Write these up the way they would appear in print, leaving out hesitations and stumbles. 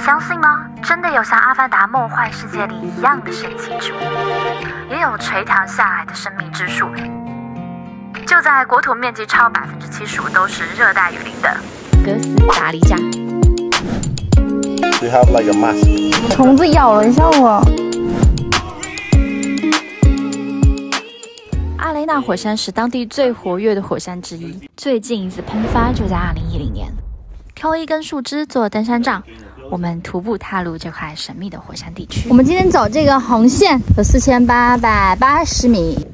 相信吗？真的有像《阿凡达》梦幻世界里一样的神奇植物，也有垂塘下来的生命之树。就在国土面积超75%都是热带雨林的哥斯达黎加。You have like a mask. 虫子咬了一下我。阿雷纳火山是当地最活跃的火山之一，最近一次喷发就在2010年。挑一根树枝做登山杖，我们徒步踏入这块神秘的火山地区。我们今天走这个红线，有4880米。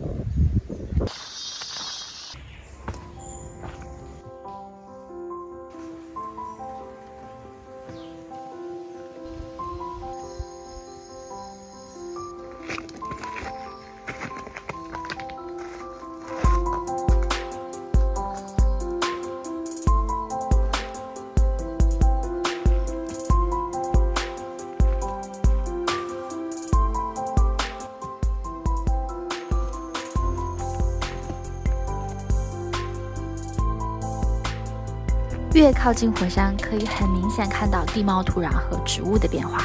越靠近火山，可以很明显看到地貌、土壤和植物的变化。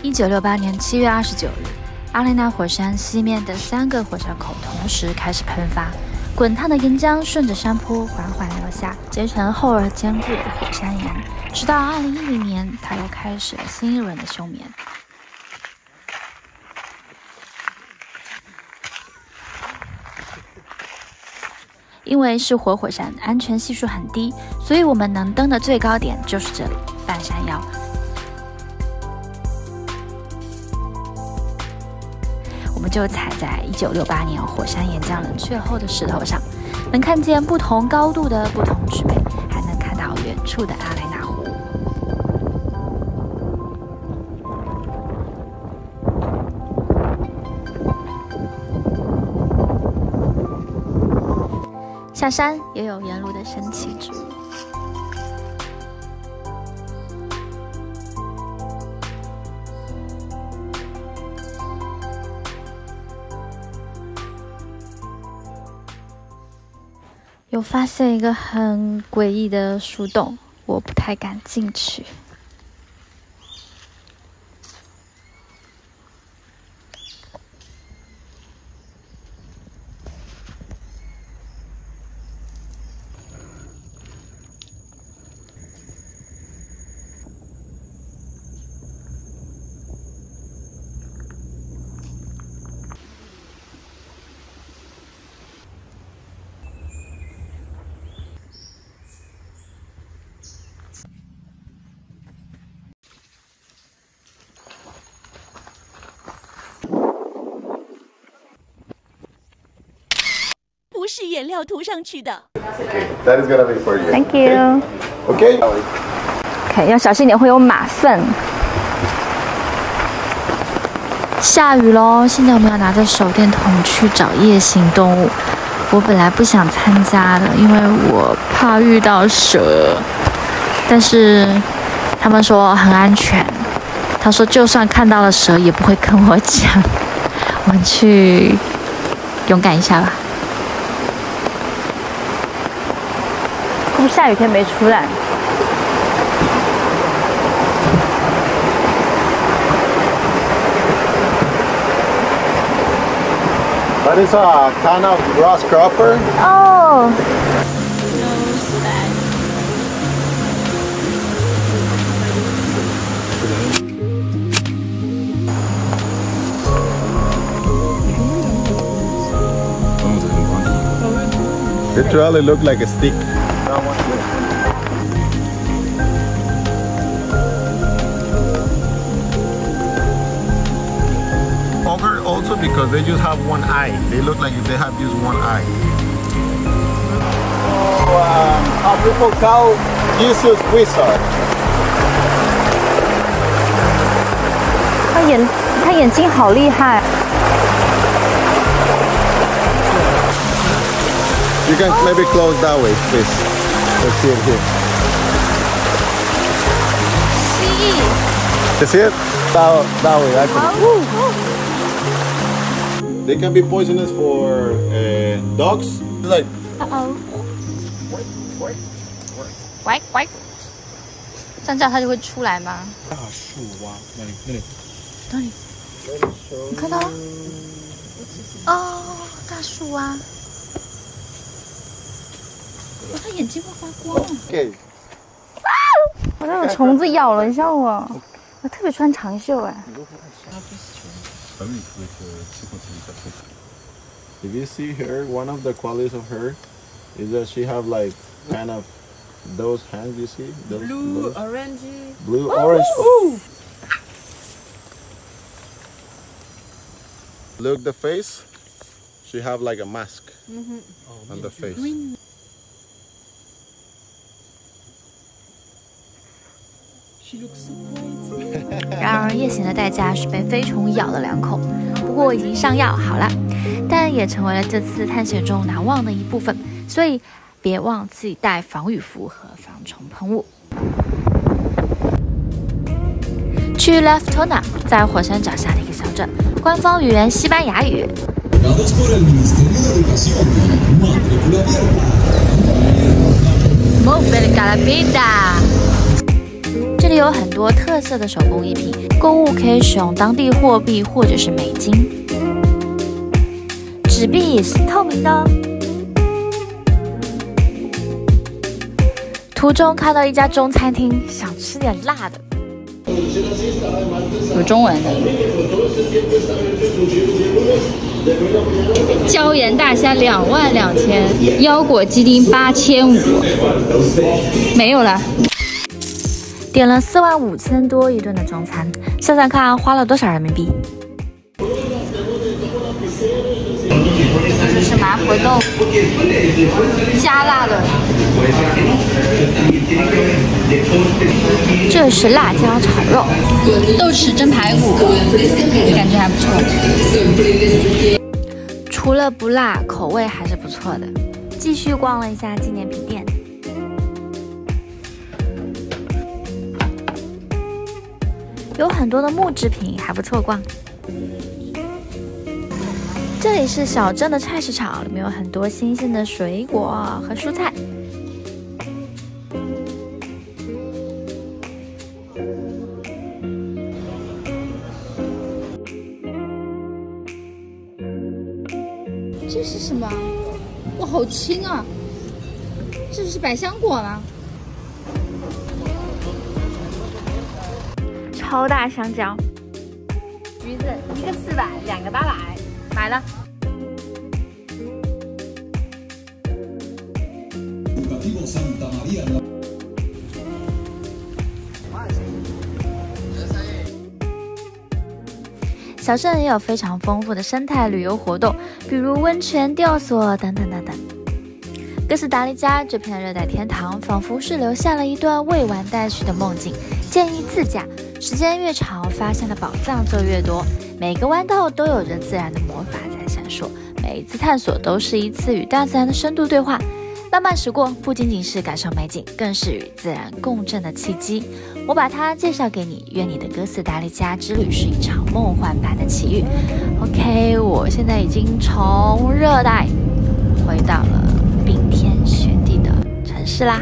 1968年7月29日，阿雷纳火山西面的3个火山口同时开始喷发。滚烫的岩浆顺着山坡缓缓流下，结成厚而坚固的火山岩。直到2010年，它又开始了新一轮的休眠。因为是活火山，安全系数很低，所以我们能登的最高点就是这里——半山腰。我们就踩在1968年火山岩浆冷却后的石头上，能看见不同高度的不同植被，还能看到远处的阿雷纳湖。下山也有沿路的神奇植物。有发现一个很诡异的树洞，我不太敢进去。不是颜料涂上去的。Okay, that is gonna be for you. Thank you. Okay. OK， 要小心点，会有马粪。下雨咯，现在我们要拿着手电筒去找夜行动物。我本来不想参加的，因为我怕遇到蛇，但是他们说很安全。他说就算看到了蛇，也不会跟我讲。我们去勇敢一下吧。不是下雨天没出来。That is a kind of grass cropper. Oh. It really looked like a stick. Ogre also because they just have one eye. They look like if they have just one eye. So, how people call Jesus Wizard? 他眼睛好厉害。You can maybe close that way, please. Let's see it here. You see it? That way, actually. They can be poisonous for dogs. Like.喂喂，这样叫它就会出来吗？大树蛙，那里。哪里？你看到了？哦，大树蛙。哦，它眼睛会发光。Okay. 我那有虫子咬了，你像我特别穿长袖哎。If you see her, one of the qualities of her is that she have like kind of those hands. You see? Those, blue, orange. Blue, orange. Ooh. Look the face. She have like a mask on the face. Green. 然而夜行的代价是被飞虫咬了2口，不过已经上药好了，但也成为了这次探险中难忘的一部分。所以别忘自己带防雨服和防虫喷雾。去 Laftona， 在火山脚下的一个小镇，官方语言西班牙语。这里有很多特色的手工艺品，购物可以使用当地货币或者是美金。纸币是透明的哦。途中看到一家中餐厅，想吃点辣的，有中文的。椒盐大虾22000，腰果鸡丁8500，没有了。点了45000多一顿的中餐，算算看花了多少人民币？这是麻婆豆腐，加辣的。这是辣椒炒肉，豆豉蒸排骨，感觉还不错。除了不辣，口味还是不错的。继续逛了一下纪念品店。有很多的木制品，还不错逛。这里是小镇的菜市场，里面有很多新鲜的水果和蔬菜。这是什么？哇，好轻啊！这是百香果吗？超大香蕉，橘子1个400，2个800，买了。小镇也有非常丰富的生态旅游活动，比如温泉、吊索等等等等。哥斯达黎加这片热带天堂，仿佛是留下了一段未完待续的梦境，建议自驾。时间越长，发现的宝藏就越多。每个弯道都有着自然的魔法在闪烁，每一次探索都是一次与大自然的深度对话。慢慢驶过，不仅仅是感受美景，更是与自然共振的契机。我把它介绍给你，愿你的哥斯达黎加之旅是一场梦幻般的奇遇。OK， 我现在已经从热带回到了冰天雪地的城市啦。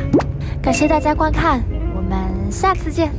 感谢大家观看，我们下次见。